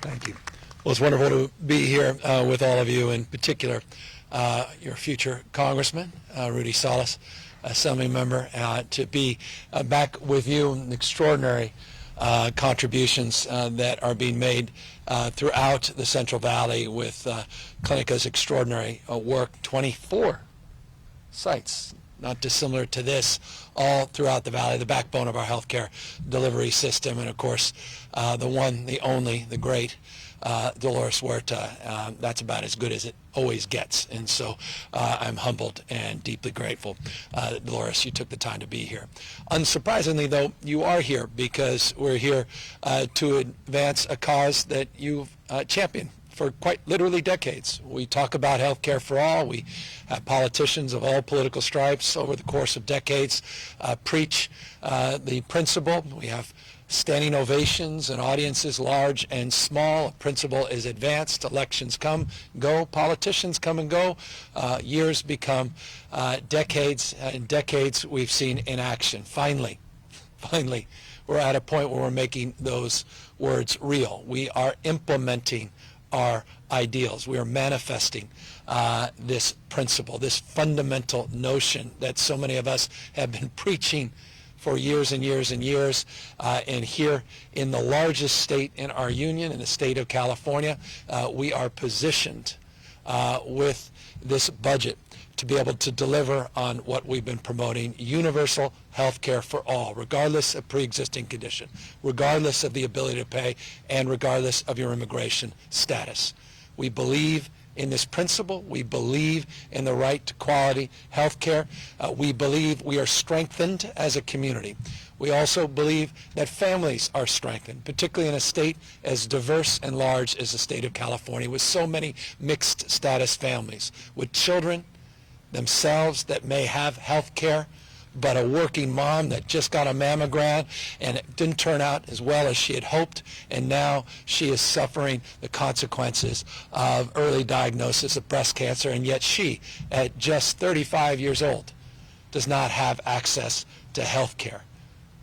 Thank you. Well, it's wonderful to be here with all of you, in particular your future Congressman, Rudy Salas, Assembly member, to be back with you. Extraordinary contributions that are being made throughout the Central Valley with Clinica's extraordinary work. 24 sites, not dissimilar to this, all throughout the valley, the backbone of our healthcare delivery system, and of course the one, the only, the great Dolores Huerta. That's about as good as it always gets, and so I'm humbled and deeply grateful. Dolores, you took the time to be here. Unsurprisingly, though, you are here because we're here to advance a cause that you've championed for quite literally decades. We talk about health care for all. We have politicians of all political stripes over the course of decades preach the principle. We have standing ovations and audiences large and small. A principle is advanced. Elections come, go. Politicians come and go. Years become decades. In decades we've seen inaction. Finally, we're at a point where we're making those words real. We are implementing our ideals. We are manifesting this principle, this fundamental notion that so many of us have been preaching for years and years and years. And here in the largest state in our union, in the state of California, we are positioned with this budget to be able to deliver on what we've been promoting: universal health care for all, regardless of pre-existing condition, regardless of the ability to pay, and regardless of your immigration status. We believe in this principle. We believe in the right to quality health care. We believe we are strengthened as a community. We also believe that families are strengthened, particularly in a state as diverse and large as the state of California, with so many mixed status families, with children themselves that may have health care, but a working mom that just got a mammogram and it didn't turn out as well as she had hoped, and now she is suffering the consequences of early diagnosis of breast cancer, and yet she, at just 35 years old, does not have access to health care.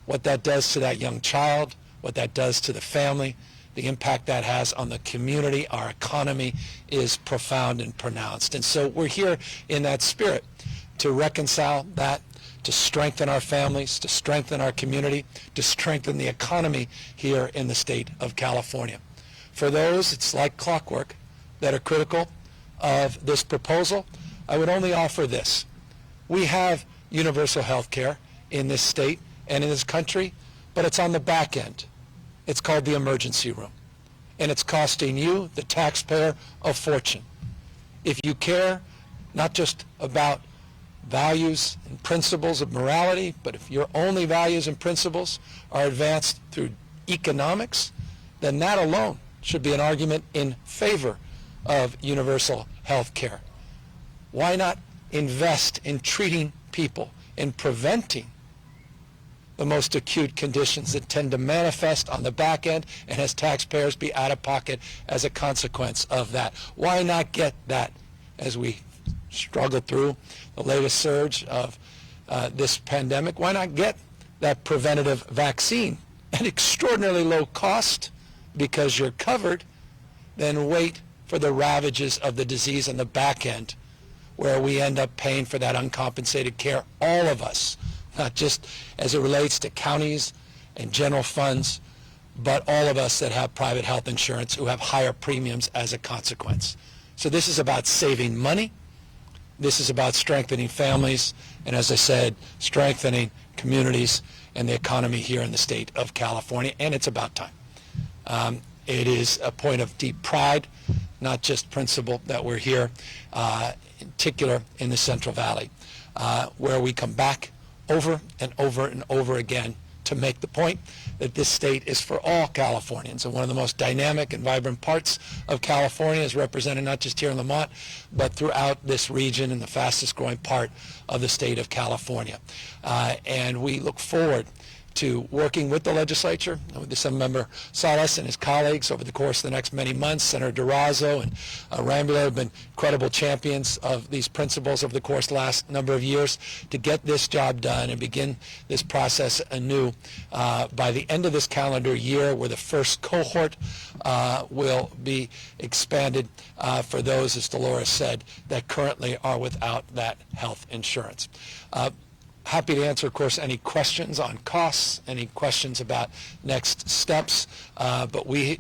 What that does to that young child, what that does to the family, the impact that has on the community, our economy, is profound and pronounced. And so we're here in that spirit to reconcile that, to strengthen our families, to strengthen our community, to strengthen the economy here in the state of California. For those, it's like clockwork, that are critical of this proposal, I would only offer this. We have universal health care in this state and in this country, but it's on the back end. It's called the emergency room, and it's costing you, the taxpayer, a fortune. If you care not just about values and principles of morality, but if your only values and principles are advanced through economics, then that alone should be an argument in favor of universal health care. Why not invest in treating people, in preventing the most acute conditions that tend to manifest on the back end, and as taxpayers be out of pocket as a consequence of that? Why not get that, as we struggle through the latest surge of this pandemic, why not get that preventative vaccine at extraordinarily low cost because you're covered, then wait for the ravages of the disease on the back end, where we end up paying for that uncompensated care, all of us, not just as it relates to counties and general funds, but all of us that have private health insurance who have higher premiums as a consequence. So this is about saving money. This is about strengthening families, and as I said, strengthening communities and the economy here in the state of California, and it's about time. It is a point of deep pride, not just principle, that we're here, in particular in the Central Valley, where we come back over and over and over again to make the point that this state is for all Californians. And one of the most dynamic and vibrant parts of California is represented not just here in Lamont, but throughout this region and the fastest growing part of the state of California. And we look forward to working with the legislature, with Assemblymember Salas and his colleagues over the course of the next many months. Senator Durazo and Rambulo have been credible champions of these principles over the course of the last number of years to get this job done and begin this process anew by the end of this calendar year, where the first cohort will be expanded for those, as Dolores said, that currently are without that health insurance. Happy to answer, of course, any questions on costs, any questions about next steps, but we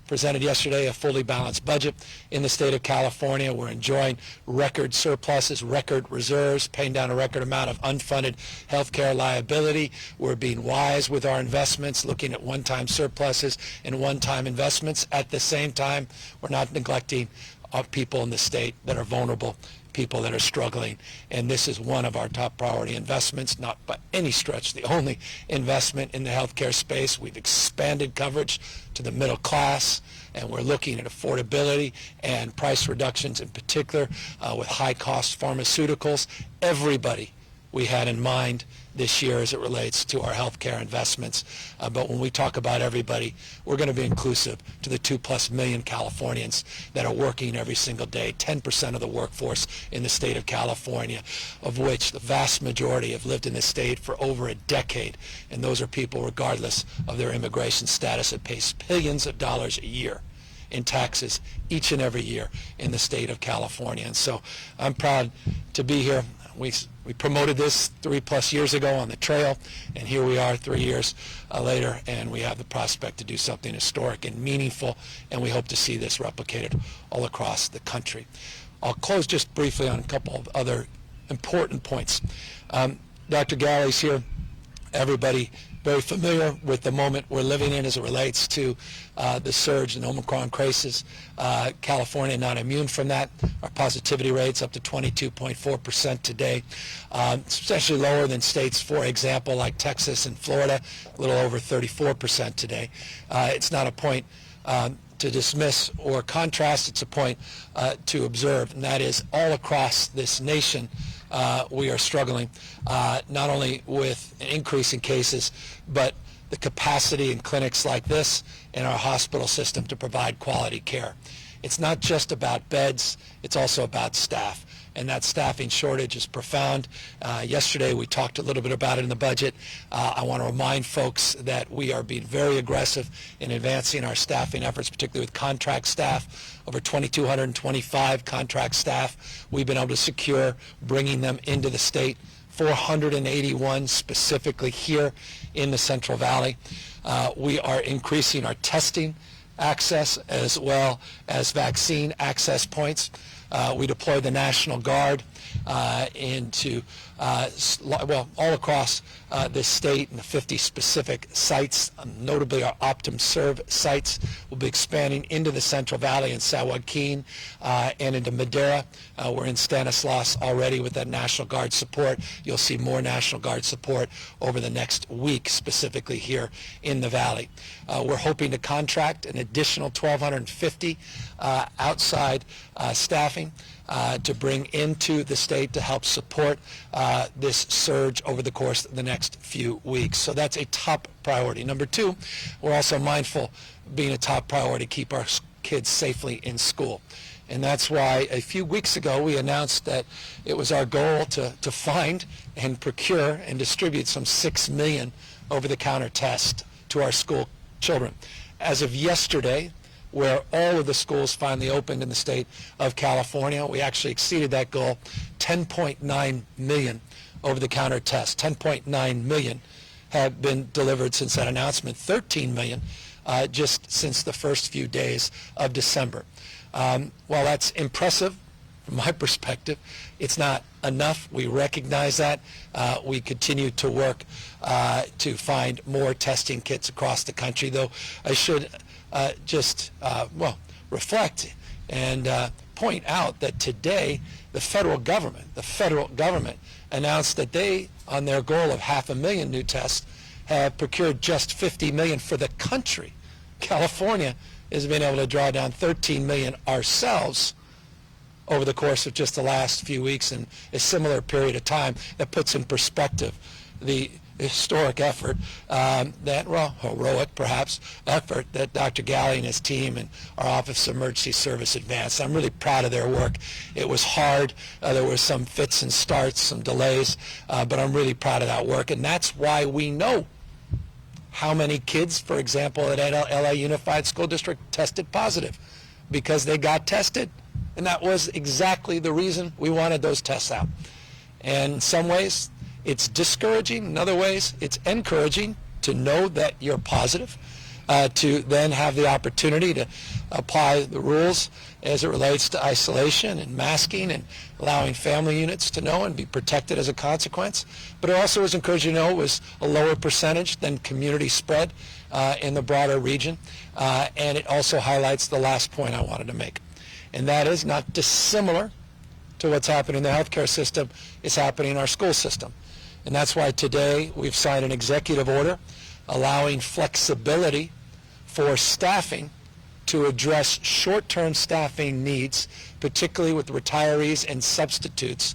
presented yesterday a fully balanced budget in the state of California. We're enjoying record surpluses, record reserves, paying down a record amount of unfunded health care liability. We're being wise with our investments, looking at one-time surpluses and one-time investments. At the same time, we're not neglecting people in the state that are vulnerable, people that are struggling, and this is one of our top priority investments, not by any stretch the only investment in the healthcare space. We've expanded coverage to the middle class, and we're looking at affordability and price reductions in particular with high-cost pharmaceuticals. Everybody we had in mind this year as it relates to our healthcare investments. But when we talk about everybody, we're going to be inclusive to the 2+ million Californians that are working every single day, 10% of the workforce in the state of California, of which the vast majority have lived in the state for over a decade. And those are people, regardless of their immigration status, that pays billions of dollars a year in taxes each and every year in the state of California. And so I'm proud to be here. We promoted this 3+ years ago on the trail, and here we are 3 years later, and we have the prospect to do something historic and meaningful, and we hope to see this replicated all across the country. I'll close just briefly on a couple of other important points. Dr. Galley's here. Everybody very familiar with the moment we're living in as it relates to the surge in Omicron cases. California not immune from that. Our positivity rates up to 22.4% today, substantially lower than states, for example, like Texas and Florida, a little over 34% today. It's not a point to dismiss or contrast. It's a point to observe, and that is all across this nation we are struggling not only with an increase in cases, but the capacity in clinics like this in our hospital system to provide quality care. It's not just about beds, it's also about staff. And that staffing shortage is profound. Yesterday we talked a little bit about it in the budget. I want to remind folks that we are being very aggressive in advancing our staffing efforts, particularly with contract staff. Over 2,225 contract staff we've been able to secure, bringing them into the state. 481 specifically here in the Central Valley. We are increasing our testing access as well as vaccine access points. We deployed the National Guard into all across this state in the 50 specific sites. Notably, our Optum Serve sites will be expanding into the Central Valley and San Joaquin and into Madera. We're in Stanislaus already with that National Guard support. You'll see more National Guard support over the next week, specifically here in the Valley. We're hoping to contract an additional 1,250 outside staffing to bring into the state to help support this surge over the course of the next few weeks. So that's a top priority. Number two, we're also mindful, being a top priority, keep our kids safely in school. And that's why a few weeks ago we announced that it was our goal to find and procure and distribute some 6 million over-the-counter tests to our school children. As of yesterday, where all of the schools finally opened in the state of California, we actually exceeded that goal. 10.9 million over-the-counter tests, 10.9 million have been delivered since that announcement, 13 million just since the first few days of December. While that's impressive from my perspective, it's not enough. We recognize that. We continue to work to find more testing kits across the country, though I should reflect and point out that today the federal government announced that they, on their goal of 500,000 new tests, have procured just 50 million for the country. California has been able to draw down 13 million ourselves over the course of just the last few weeks in a similar period of time. That puts in perspective the historic effort, heroic perhaps, effort that Dr. Galley and his team and our Office of Emergency Service advanced. I'm really proud of their work. It was hard. There were some fits and starts, some delays, but I'm really proud of that work, and that's why we know how many kids, for example, at LA Unified School District tested positive, because they got tested. And that was exactly the reason we wanted those tests out. And in some ways, it's discouraging. In other ways, it's encouraging to know that you're positive, to then have the opportunity to apply the rules as it relates to isolation and masking and allowing family units to know and be protected as a consequence. But it also was encouraging to know it was a lower percentage than community spread in the broader region. And it also highlights the last point I wanted to make. And that is, not dissimilar to what's happening in the healthcare system, is happening in our school system. And that's why today we've signed an executive order allowing flexibility for staffing to address short-term staffing needs, particularly with retirees and substitutes,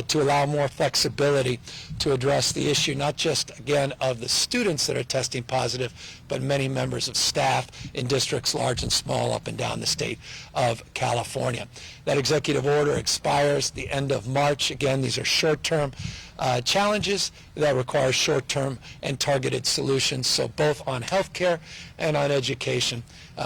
to allow more flexibility to address the issue, not just, again, of the students that are testing positive, but many members of staff in districts large and small up and down the state of California. That executive order expires the end of March. Again, these are short-term challenges that require short-term and targeted solutions. So both on healthcare and on education,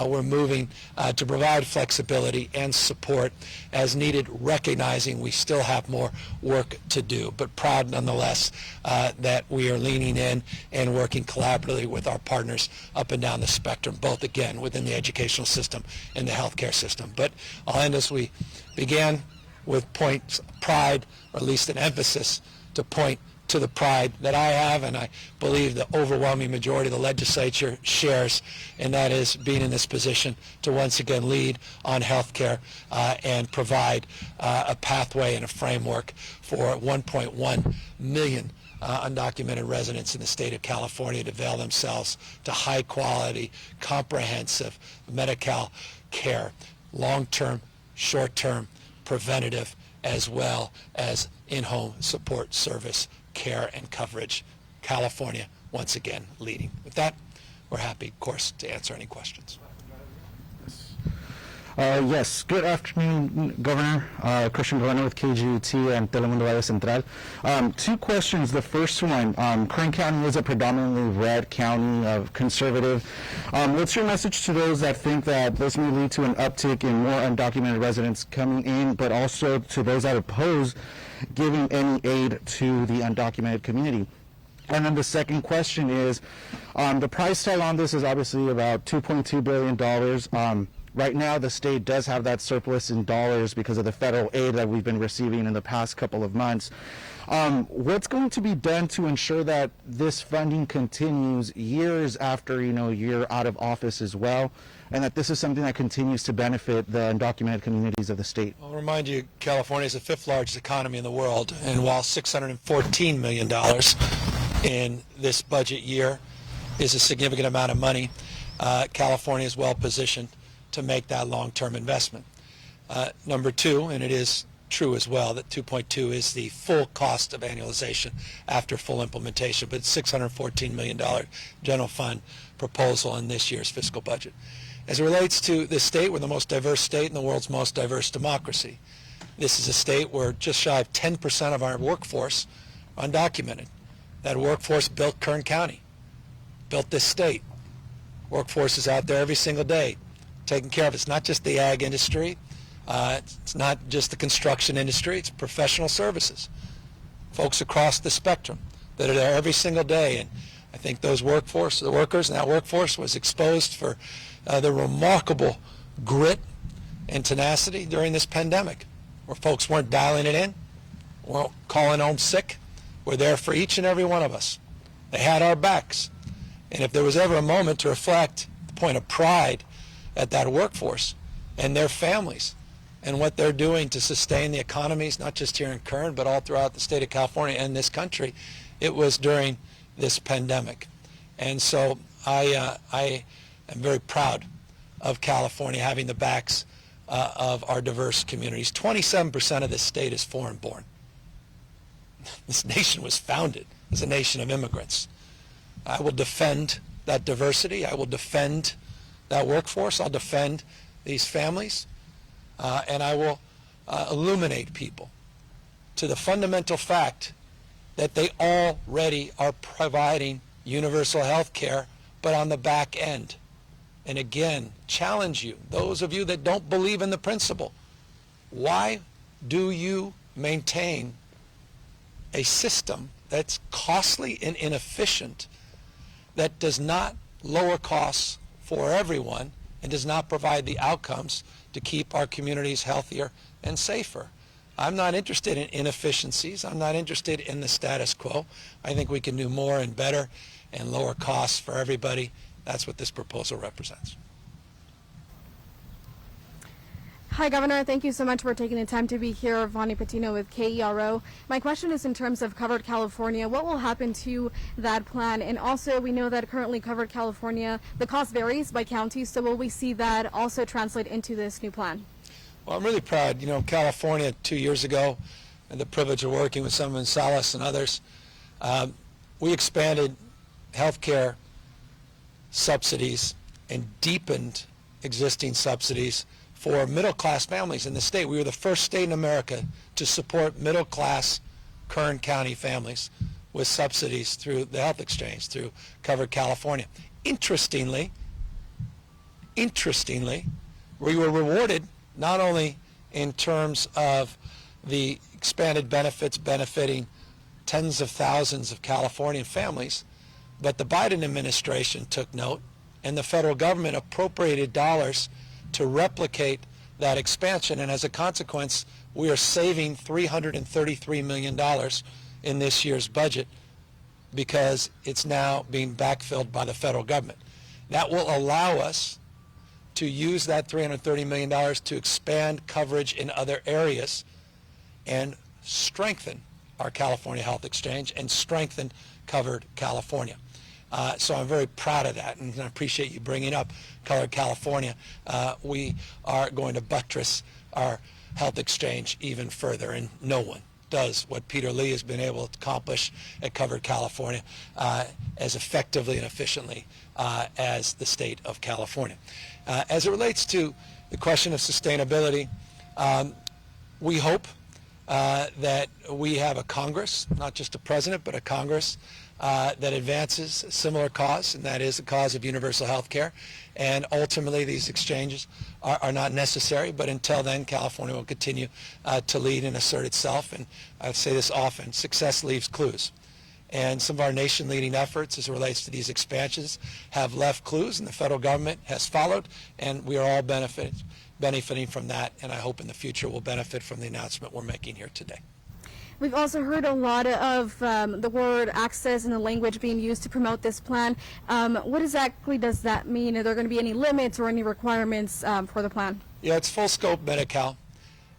we're moving to provide flexibility and support as needed, recognizing we still have more work to do, but proud nonetheless that we are leaning in and working collaboratively with our partners up and down the spectrum, both, again, within the educational system and the healthcare system. But I'll end as we began, with points of pride, or at least an emphasis to point to the pride that I have, and I believe the overwhelming majority of the legislature shares, and that is being in this position to once again lead on health care and provide a pathway and a framework for 1.1 million undocumented residents in the state of California to avail themselves to high-quality, comprehensive medical care, long-term, short-term, preventative, as well as in-home support service care and coverage. California, once again, leading. With that, we're happy, of course, to answer any questions. Yes, good afternoon, Governor. Christian Governor with KGUT and Telemundo Valle Central. Two questions. The first one, Kern County is a predominantly red county, conservative. What's your message to those that think that this may lead to an uptick in more undocumented residents coming in, but also to those that oppose giving any aid to the undocumented community? And then the second question is, the price tag on this is obviously about $2.2 billion. Right now, the state does have that surplus in dollars because of the federal aid that we've been receiving in the past couple of months. What's going to be done to ensure that this funding continues years after, you're out of office as well, and that this is something that continues to benefit the undocumented communities of the state? I'll remind you, California is the fifth largest economy in the world, and while $614 million in this budget year is a significant amount of money, California is well positioned to make that long-term investment. Number two, and it is true as well, that 2.2 is the full cost of annualization after full implementation, but $614 million general fund proposal in this year's fiscal budget. As it relates to this state, we're the most diverse state in the world's most diverse democracy. This is a state where just shy of 10% of our workforce are undocumented. That workforce built Kern County, built this state. Workforce is out there every single day taking care of it. It's not just the ag industry. It's not just the construction industry. It's professional services. Folks across the spectrum that are there every single day. And I think those the workers in that workforce was exposed for the remarkable grit and tenacity during this pandemic, where folks weren't dialing it in, weren't calling home sick. We're there for each and every one of us. They had our backs. And if there was ever a moment to reflect the point of pride at that workforce and their families and what they're doing to sustain the economies, not just here in Kern, but all throughout the state of California and this country, it was during this pandemic. And so I am very proud of California having the backs of our diverse communities. 27% of this state is foreign-born. This nation was founded as a nation of immigrants. I will defend that diversity. I will defend that workforce. I'll defend these families. And I will illuminate people to the fundamental fact that they already are providing universal health care, but on the back end. And again, challenge you, those of you that don't believe in the principle, why do you maintain a system that's costly and inefficient, that does not lower costs for everyone and does not provide the outcomes to keep our communities healthier and safer? I'm not interested in inefficiencies. I'm not interested in the status quo. I think we can do more and better and lower costs for everybody. That's what this proposal represents. Hi, Governor. Thank you so much for taking the time to be here. Vani Patino with KERO. My question is in terms of Covered California. What will happen to that plan? And also, we know that currently Covered California, the cost varies by county, so will we see that also translate into this new plan? Well, I'm really proud. You know, California 2 years ago, I had the privilege of working with some of Salas and others. We expanded healthcare subsidies and deepened existing subsidies for middle-class families in the state. We were the first state in America to support middle-class Kern County families with subsidies through the health exchange, through Covered California. Interestingly, we were rewarded not only in terms of the expanded benefits benefiting tens of thousands of Californian families, but the Biden administration took note, and the federal government appropriated dollars to replicate that expansion, and as a consequence, we are saving $333 million in this year's budget because it's now being backfilled by the federal government. That will allow us to use that $330 million to expand coverage in other areas and strengthen our California Health Exchange and strengthen Covered California. So I'm very proud of that, and I appreciate you bringing up Covered California. We are going to buttress our health exchange even further, and no one does what Peter Lee has been able to accomplish at Covered California as effectively and efficiently as the state of California. As it relates to the question of sustainability, we hope that we have a Congress, not just a president, but a Congress that advances a similar cause, and that is the cause of universal health care. And ultimately, these exchanges are not necessary, but until then, California will continue to lead and assert itself. And I say this often, success leaves clues. And some of our nation-leading efforts as it relates to these expansions have left clues, and the federal government has followed, and we are all benefiting from that, and I hope in the future we'll benefit from the announcement we're making here today. We've also heard a lot of the word access and the language being used to promote this plan. What exactly does that mean? Are there going to be any limits or any requirements for the plan? Yeah, it's full scope Medi-Cal,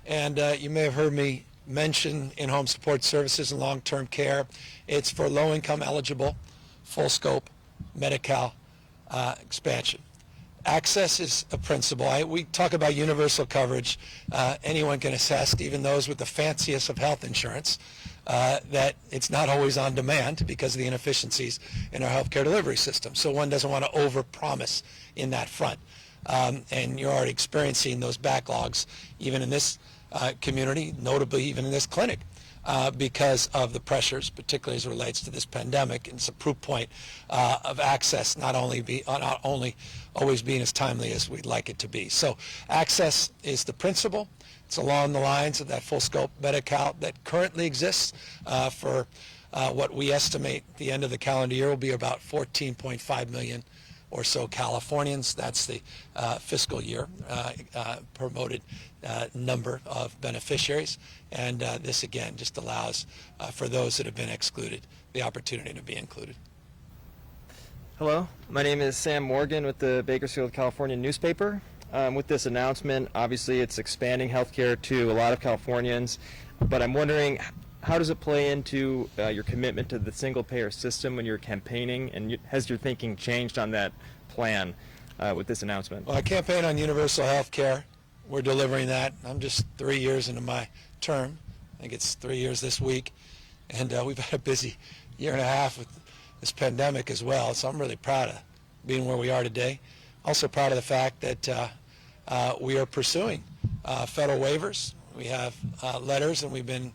and you may have heard me mention in-home support services and long-term care. It's for low-income eligible, full scope Medi-Cal expansion. Access is a principle. We talk about universal coverage. Anyone can attest, even those with the fanciest of health insurance, that it's not always on demand because of the inefficiencies in our healthcare delivery system. So one doesn't want to overpromise in that front. And you're already experiencing those backlogs even in this community, notably even in this clinic, because of the pressures, particularly as it relates to this pandemic. And it's a proof point of access not only always being as timely as we'd like it to be. So access is the principle. It's along the lines of that full scope Medi-Cal that currently exists for what we estimate at the end of the calendar year will be about 14.5 million or so Californians. That's the fiscal year promoted number of beneficiaries. And this, again, just allows for those that have been excluded the opportunity to be included. Hello, my name is Sam Morgan with the Bakersfield, California newspaper. With this announcement, obviously it's expanding healthcare to a lot of Californians, but I'm wondering, how does it play into your commitment to the single-payer system when you're campaigning, and has your thinking changed on that plan with this announcement? Well, I campaign on universal health care. We're delivering that. I'm just 3 years into my term. I think it's 3 years this week, and we've had a busy year and a half with this pandemic as well. So I'm really proud of being where we are today. Also proud of the fact that we are pursuing federal waivers. We have letters, and we've been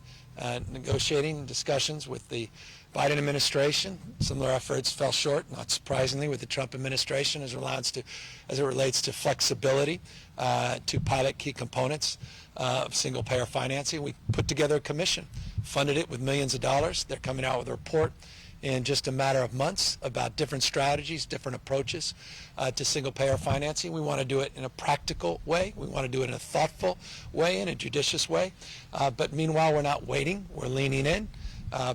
negotiating discussions with the Biden administration. Similar efforts fell short, not surprisingly, with the Trump administration as it relates to flexibility to pilot key components of single-payer financing. We put together a commission, funded it with millions of dollars. They're coming out with a report in just a matter of months about different strategies, different approaches to single-payer financing. We want to do it in a practical way. We want to do it in a thoughtful way, in a judicious way. But meanwhile, we're not waiting. We're leaning in,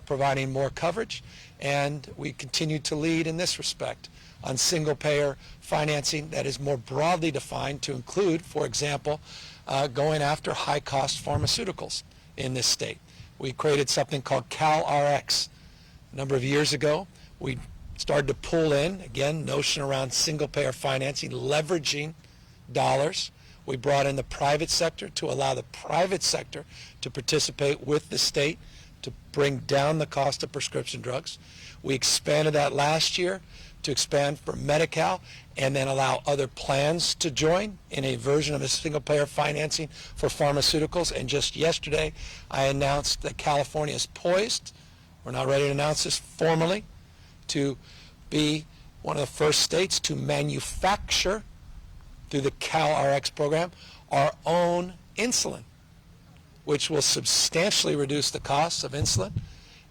providing more coverage, and we continue to lead in this respect on single-payer financing that is more broadly defined to include, for example, going after high-cost pharmaceuticals in this state. We created something called CalRx. A number of years ago, we started to pull in, again, notion around single-payer financing, leveraging dollars. We brought in the private sector to allow the private sector to participate with the state to bring down the cost of prescription drugs. We expanded that last year to expand for Medi-Cal and then allow other plans to join in a version of a single-payer financing for pharmaceuticals. And just yesterday, I announced that California is poised, we're not ready to announce this formally, to be one of the first states to manufacture, through the CalRx program, our own insulin, which will substantially reduce the costs of insulin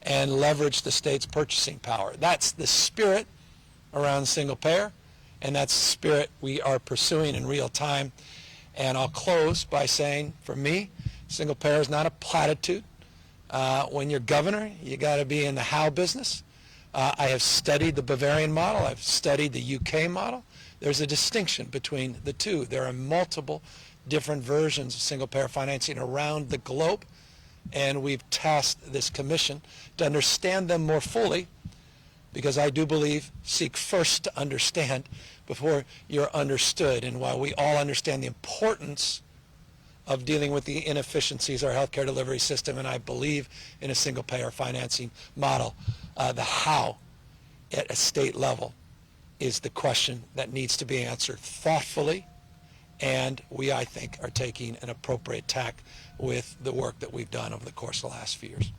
and leverage the state's purchasing power. That's the spirit around single payer, and that's the spirit we are pursuing in real time. And I'll close by saying, for me, single payer is not a platitude. When you're governor, you got to be in the how business. I have studied the Bavarian model. I've studied the UK model. There's a distinction between the two. There are multiple different versions of single-payer financing around the globe, and we've tasked this commission to understand them more fully, because I do believe seek first to understand before you're understood. And while we all understand the importance of dealing with the inefficiencies of our healthcare delivery system, and I believe in a single-payer financing model, the how at a state level is the question that needs to be answered thoughtfully, and we, I think, are taking an appropriate tack with the work that we've done over the course of the last few years.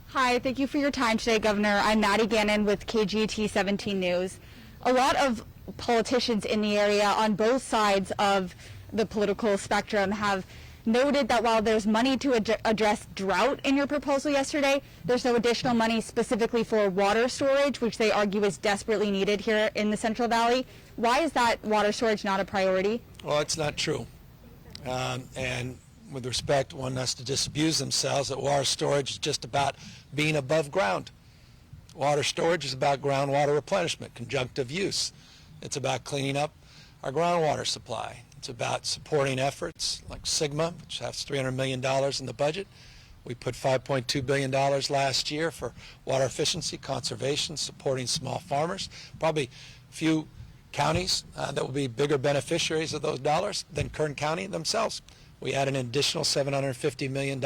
Hi, thank you for your time today, Governor. I'm Maddie Gannon with KGT 17 News. A lot of politicians in the area on both sides of the political spectrum have noted that while there's money to address drought in your proposal yesterday, there's no additional money specifically for water storage, which they argue is desperately needed here in the Central Valley. Why is that water storage not a priority? Well, it's not true. And with respect, one has to disabuse themselves that water storage is just about being above ground. Water storage is about groundwater replenishment, conjunctive use. It's about cleaning up our groundwater supply. It's about supporting efforts like SGMA, which has $300 million in the budget. We put $5.2 billion last year for water efficiency, conservation, supporting small farmers. Probably a few counties that will be bigger beneficiaries of those dollars than Kern County themselves. We added an additional $750 million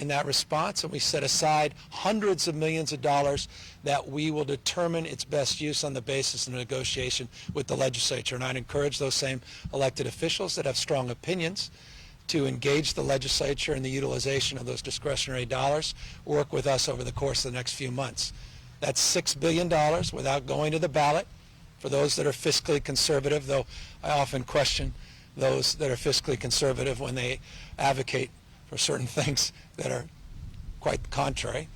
in that response, and we set aside hundreds of millions of dollars that we will determine its best use on the basis of negotiation with the legislature. And I'd encourage those same elected officials that have strong opinions to engage the legislature in the utilization of those discretionary dollars, work with us over the course of the next few months. That's $6 billion without going to the ballot for those that are fiscally conservative, though I often question those that are fiscally conservative when they advocate for certain things that are quite the contrary.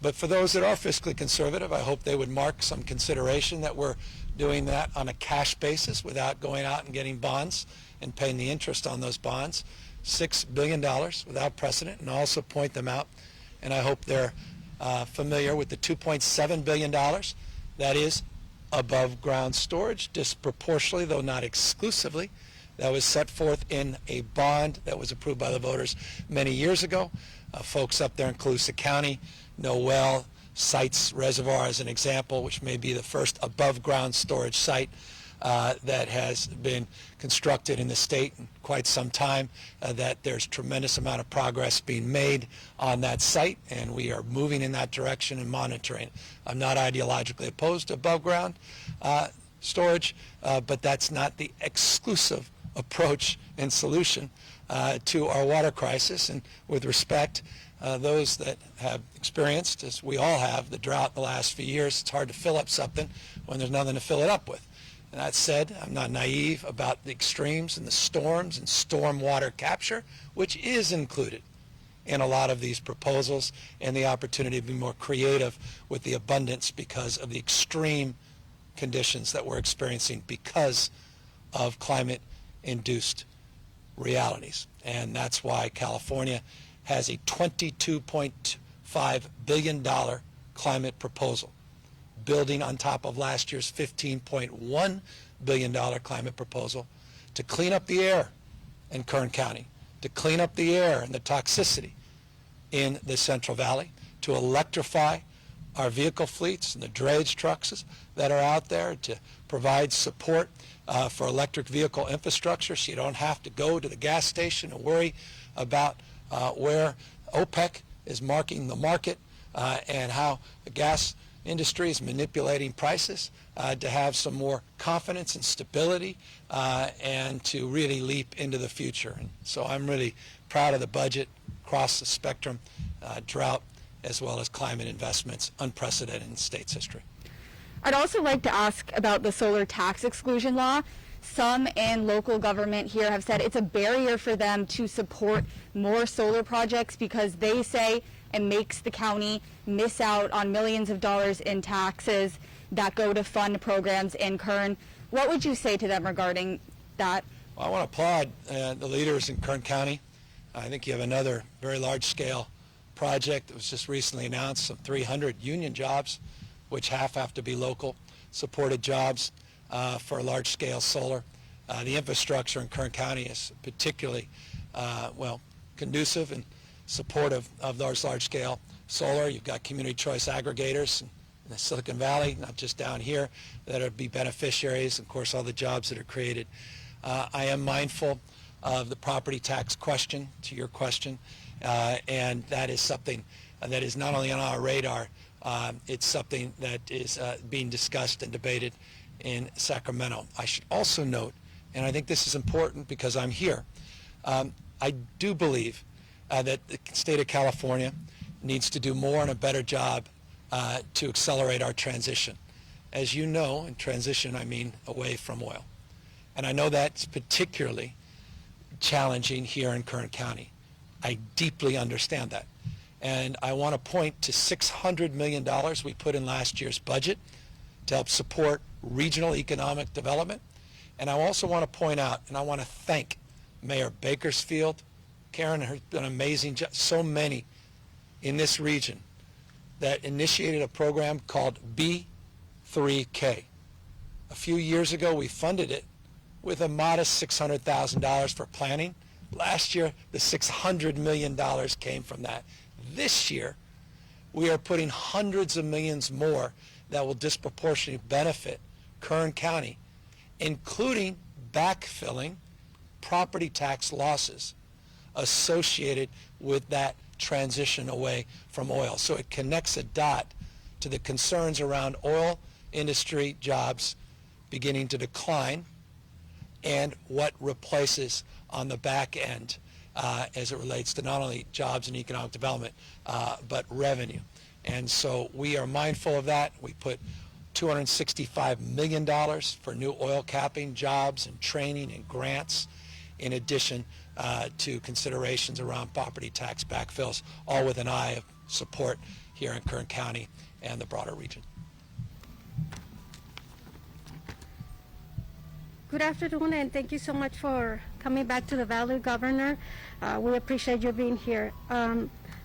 But for those that are fiscally conservative, I hope they would mark some consideration that we're doing that on a cash basis without going out and getting bonds and paying the interest on those bonds. $6 billion without precedent, and also point them out. And I hope they're familiar with the $2.7 billion that is above ground storage, disproportionately, though not exclusively, that was set forth in a bond that was approved by the voters many years ago. Folks up there in Colusa County know well Sites Reservoir as an example, which may be the first above ground storage site that has been constructed in the state in quite some time, that there's tremendous amount of progress being made on that site, and we are moving in that direction and monitoring. I'm not ideologically opposed to above ground storage, but that's not the exclusive approach and solution to our water crisis. And with respect, those that have experienced, as we all have, the drought in the last few years, it's hard to fill up something when there's nothing to fill it up with. And that said, I'm not naive about the extremes and the storms and storm water capture, which is included in a lot of these proposals, and the opportunity to be more creative with the abundance because of the extreme conditions that we're experiencing because of climate-induced realities. And that's why California has a $22.5 billion climate proposal, building on top of last year's $15.1 billion climate proposal to clean up the air in Kern County, to clean up the air and the toxicity in the Central Valley, to electrify our vehicle fleets and the drayage trucks that are out there, to provide support for electric vehicle infrastructure so you don't have to go to the gas station and worry about where OPEC is marking the market and how the gas industry is manipulating prices, to have some more confidence and stability and to really leap into the future. And so I'm really proud of the budget across the spectrum, drought as well as climate investments, unprecedented in state's history. I'd also like to ask about the solar tax exclusion law. Some in local government here have said it's a barrier for them to support more solar projects because they say it makes the county miss out on millions of dollars in taxes that go to fund programs in Kern. What would you say to them regarding that? Well, I want to applaud the leaders in Kern County. I think you have another very large-scale project that was just recently announced, some 300 union jobs, which half have to be local supported jobs for large-scale solar. The infrastructure in Kern County is particularly, conducive and supportive of those large-scale solar. You've got community choice aggregators in the Silicon Valley, not just down here, that would be beneficiaries, of course, all the jobs that are created. I am mindful of the property tax question, to your question, and that is something that is not only on our radar, it's something that is being discussed and debated in Sacramento. I should also note, and I think this is important because I'm here, I do believe that the state of California needs to do more and a better job to accelerate our transition. As you know, in transition I mean away from oil. And I know that's particularly challenging here in Kern County. I deeply understand that. And I want to point to $600 million we put in last year's budget to help support regional economic development. And I also want to point out, and I want to thank Mayor Bakersfield. Karen has done an amazing job. So many in this region that initiated a program called B3K. A few years ago, we funded it with a modest $600,000 for planning. Last year, the $600 million came from that. This year, we are putting hundreds of millions more that will disproportionately benefit Kern County, including backfilling property tax losses associated with that transition away from oil. So it connects a dot to the concerns around oil industry jobs beginning to decline and what replaces on the back end as it relates to not only jobs and economic development, but revenue. And so we are mindful of that. We put $265 million for new oil capping jobs and training and grants, in addition to considerations around property tax backfills, all with an eye of support here in Kern County and the broader region. Good afternoon, and thank you so much for coming back to the Valley, Governor. We appreciate you being here.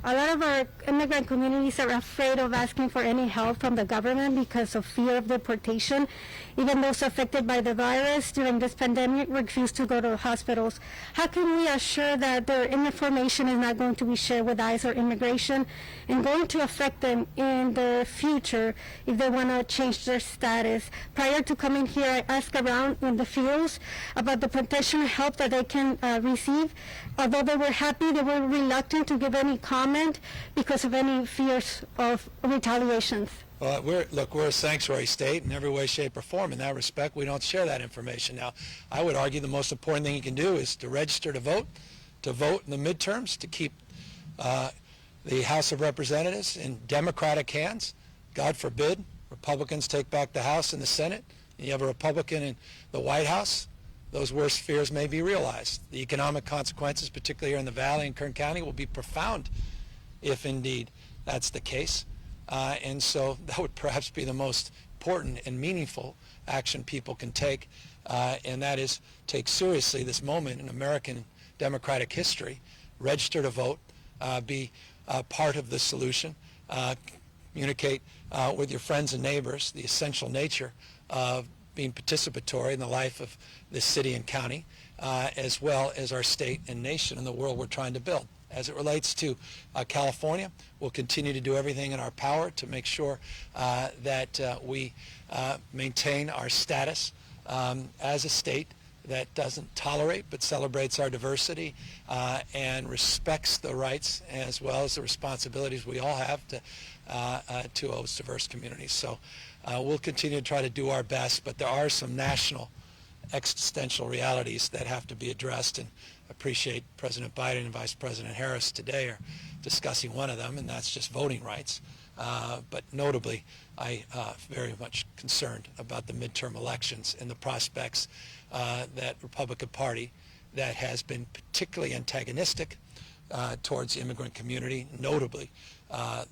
A lot of our immigrant communities are afraid of asking for any help from the government because of fear of deportation. Even those affected by the virus during this pandemic refuse to go to hospitals. How can we assure that their information is not going to be shared with ICE or immigration and going to affect them in the future if they want to change their status? Prior to coming here, I asked around in the fields about the potential help that they can receive. Although they were happy, they were reluctant to give any comment because of any fears of retaliations. Well, we're a sanctuary state in every way, shape, or form. In that respect, we don't share that information. Now, I would argue the most important thing you can do is to register to vote in the midterms, to keep the House of Representatives in Democratic hands. God forbid Republicans take back the House and the Senate, and you have a Republican in the White House. Those worst fears may be realized. The economic consequences, particularly here in the Valley and Kern County, will be profound if indeed that's the case. And so that would perhaps be the most important and meaningful action people can take, and that is take seriously this moment in American democratic history, register to vote, be part of the solution, communicate with your friends and neighbors the essential nature of being participatory in the life of this city and county, as well as our state and nation and the world we're trying to build. As it relates to California, we'll continue to do everything in our power to make sure that we maintain our status as a state that doesn't tolerate but celebrates our diversity and respects the rights as well as the responsibilities we all have to those diverse communities. So we'll continue to try to do our best, but there are some national existential realities that have to be addressed, and appreciate President Biden and Vice President Harris today are discussing one of them, and that's just voting rights. But notably, I very much concerned about the midterm elections and the prospects that Republican Party that has been particularly antagonistic towards the immigrant community, notably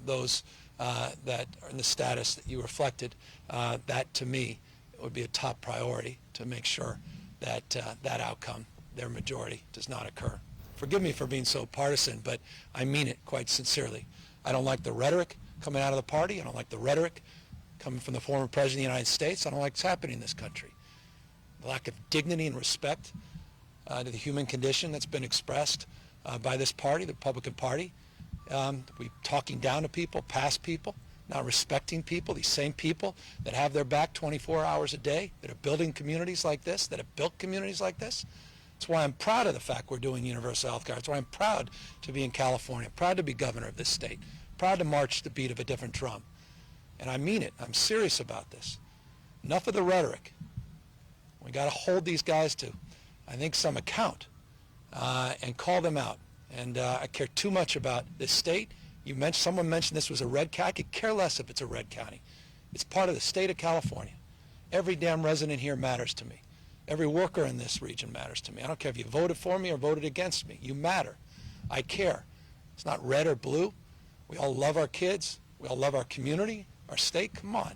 those that are in the status that you reflected, that to me would be a top priority to make sure that that outcome, their majority, does not occur. Forgive me for being so partisan, but I mean it quite sincerely. I don't like the rhetoric coming out of the party. I don't like the rhetoric coming from the former President of the United States. I don't like what's happening in this country. The lack of dignity and respect to the human condition that's been expressed by this party, the Republican Party. We talking down to people, past people, not respecting people, these same people that have their back 24 hours a day, that are building communities like this, that have built communities like this. That's why I'm proud of the fact we're doing universal health care. That's why I'm proud to be in California, proud to be governor of this state, proud to march to the beat of a different drum. And I mean it. I'm serious about this. Enough of the rhetoric. We got to hold these guys to, I think, some account and call them out. And I care too much about this state. Someone mentioned this was a red county. I could care less if it's a red county. It's part of the state of California. Every damn resident here matters to me. Every worker in this region matters to me. I don't care if you voted for me or voted against me. You matter. I care. It's not red or blue. We all love our kids. We all love our community, our state. Come on.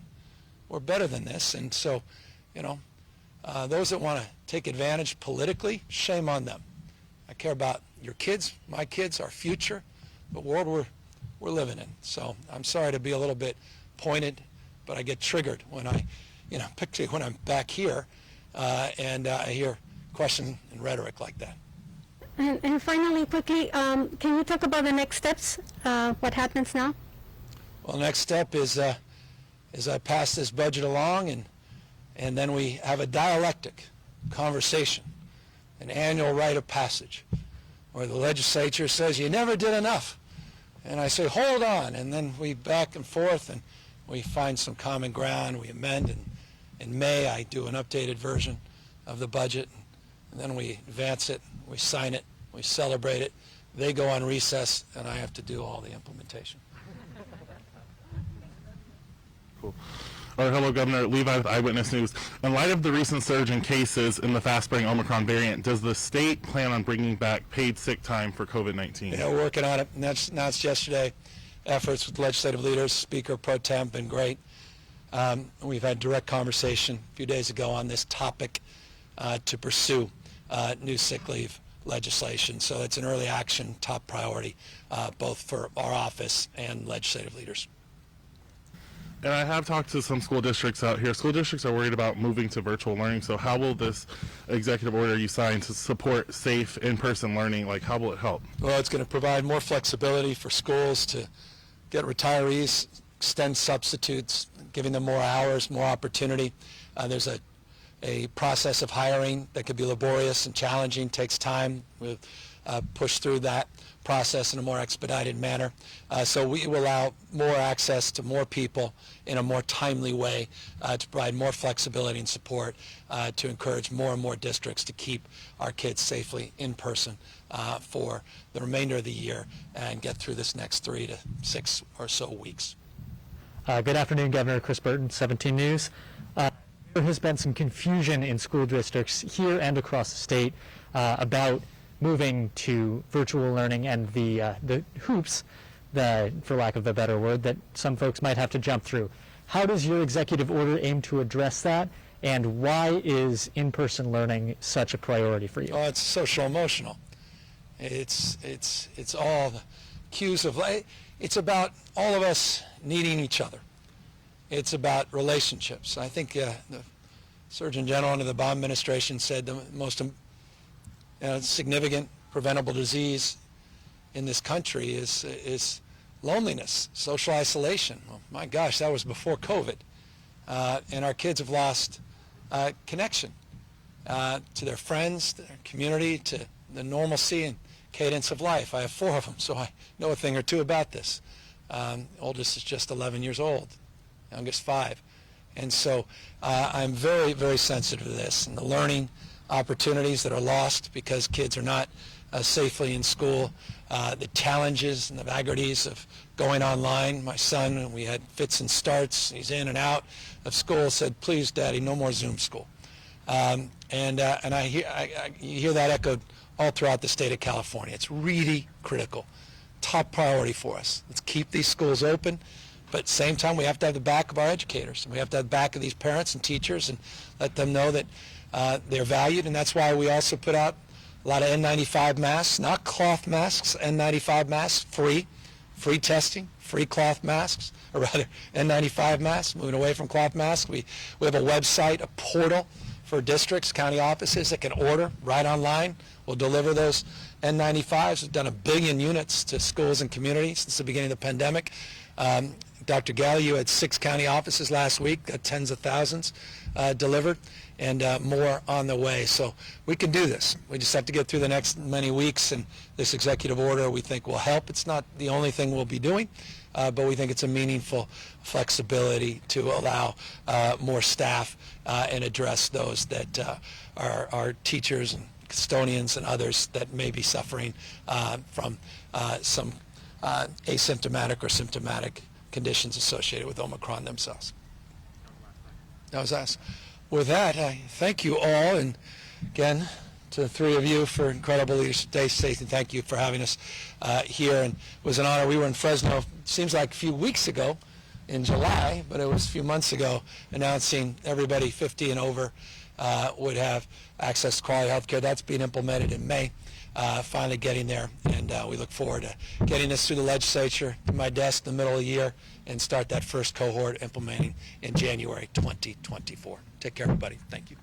We're better than this. And so, those that want to take advantage politically, shame on them. I care about your kids, my kids, our future, the world we're living in. So I'm sorry to be a little bit pointed, but I get triggered when particularly when I'm back here and I hear questions and rhetoric like that. And finally, quickly, can you talk about the next steps? What happens now? Well, the next step is I pass this budget along, and then we have a dialectic conversation, an annual rite of passage, where the legislature says, you never did enough. And I say, hold on. And then we back and forth, and we find some common ground. We amend, and in May I do an updated version of the budget, and then we advance it, we sign it, we celebrate it. They go on recess, and I have to do all the implementation. Cool. All right, hello, Governor. Levi with Eyewitness News. In light of the recent surge in cases in the fast-spreading Omicron variant, does the state plan on bringing back paid sick time for COVID-19? Yeah, we're working on it. And that's announced yesterday. Efforts with legislative leaders, Speaker Pro Tem, been great. We've had direct conversation a few days ago on this topic to pursue new sick leave legislation. So it's an early action, top priority, both for our office and legislative leaders. And I have talked to some school districts out here. School districts are worried about moving to virtual learning. So how will this executive order you signed to support safe in-person learning, like how will it help? Well, it's going to provide more flexibility for schools to get retirees, extend substitutes, giving them more hours, more opportunity. There's a process of hiring that could be laborious and challenging, takes time. We'll push through that process in a more expedited manner. So we will allow more access to more people in a more timely way to provide more flexibility and support to encourage more and more districts to keep our kids safely in person for the remainder of the year and get through this next 3 to 6 or so weeks. Good afternoon, Governor. Chris Burton, 17 News. There has been some confusion in school districts here and across the state about moving to virtual learning and the hoops, for lack of a better word, that some folks might have to jump through. How does your executive order aim to address that, and why is in-person learning such a priority for you? Oh, it's social emotional. It's all the cues of life. It's about all of us needing each other. It's about relationships. I think the Surgeon General under the Obama administration said the most significant preventable disease in this country is loneliness, social isolation. Well, my gosh, that was before COVID. And our kids have lost connection to their friends, to their community, to the normalcy and cadence of life. I have 4 of them, so I know a thing or two about this. Oldest is just 11 years old, youngest 5. And so I'm very, very sensitive to this and the learning opportunities that are lost because kids are not safely in school, the challenges and the vagaries of going online. My son, we had fits and starts, he's in and out of school, said, please, Daddy, no more Zoom school. And you hear that echoed all throughout the state of California. It's really critical, top priority for us. Let's keep these schools open, but at the same time, we have to have the back of our educators, and we have to have the back of these parents and teachers and let them know that they're valued, and that's why we also put out a lot of N95 masks, not cloth masks, N95 masks, free testing, free cloth masks, or rather N95 masks, moving away from cloth masks. We have a website, a portal for districts, county offices that can order right online. We'll deliver those N95s. We've done 1 billion units to schools and communities since the beginning of the pandemic. Dr. Galley, you had 6 county offices last week, got tens of thousands delivered, and more on the way. So we can do this. We just have to get through the next many weeks, and this executive order we think will help. It's not the only thing we'll be doing, but we think it's a meaningful flexibility to allow more staff and address those that are teachers and custodians and others that may be suffering from some asymptomatic or symptomatic conditions associated with Omicron themselves. That was us. With that, I thank you all, and again, to the 3 of you for incredible leadership. Stay safe, and thank you for having us here. And it was an honor. We were in Fresno, seems like a few weeks ago in July, but it was a few months ago, announcing everybody 50 and over would have access to quality health care. That's being implemented in May. Finally getting there, and we look forward to getting this through the legislature, to my desk in the middle of the year, and start that first cohort implementing in January 2024. Take care, everybody. Thank you.